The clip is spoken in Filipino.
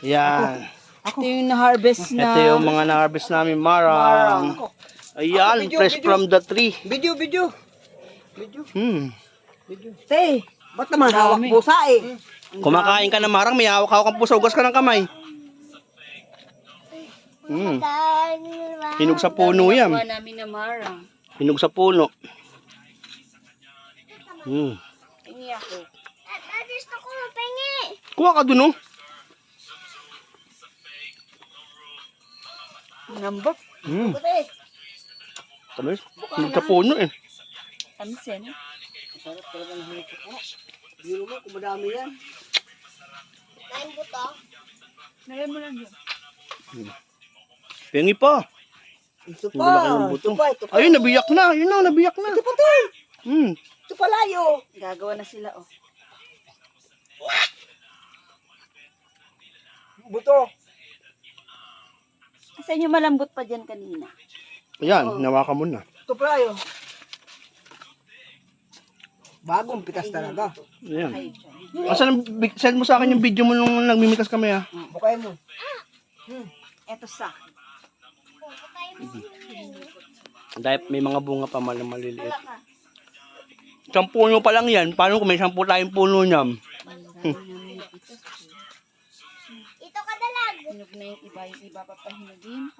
Yan. Ito yung na-harvest na. Ito yung mga na-harvest namin marang. Ayan, fresh from the tree. Video. Te, Ba't naman hawak pusa eh? Kumakain ka ng marang, may hawak-hawak ang puso, hugas ka ng kamay. Hinog sa puno yan. Kuha namin na marang. Hinog sa puno. Tingi ako. Gusto ko mapengi. Kuha ka dun, oh. Nambok. Tamis. Hinog sa puno eh. Tamsin. Sarap talaga ng halik ko. Biro mo, kung madami yan. Kain buto. Nalay mo lang yun. Pengi pa. Ito Hindi laki ng buto. Ito pa. Ayun, nabiyak na. Yun na, nabiyak na. Ito pa to. Hmm. Ito pa layo. Gagawa na sila, oh. Buto. Kasi yung malambot pa dyan kanina. Ayan, nawakan mo na. Ito pa layo. Bagong pitas talaga. Ayan. Send mo sa akin yung video mo nung nagmimitas kami, ha. Bukayin mo. Eto sa. Dahil may mga bunga pa man na maliliit. Isang puno pa lang yan. Paano kung may 10 tayong puno niyan? Ito ka dalag. Hinog na yung iba papahinugin.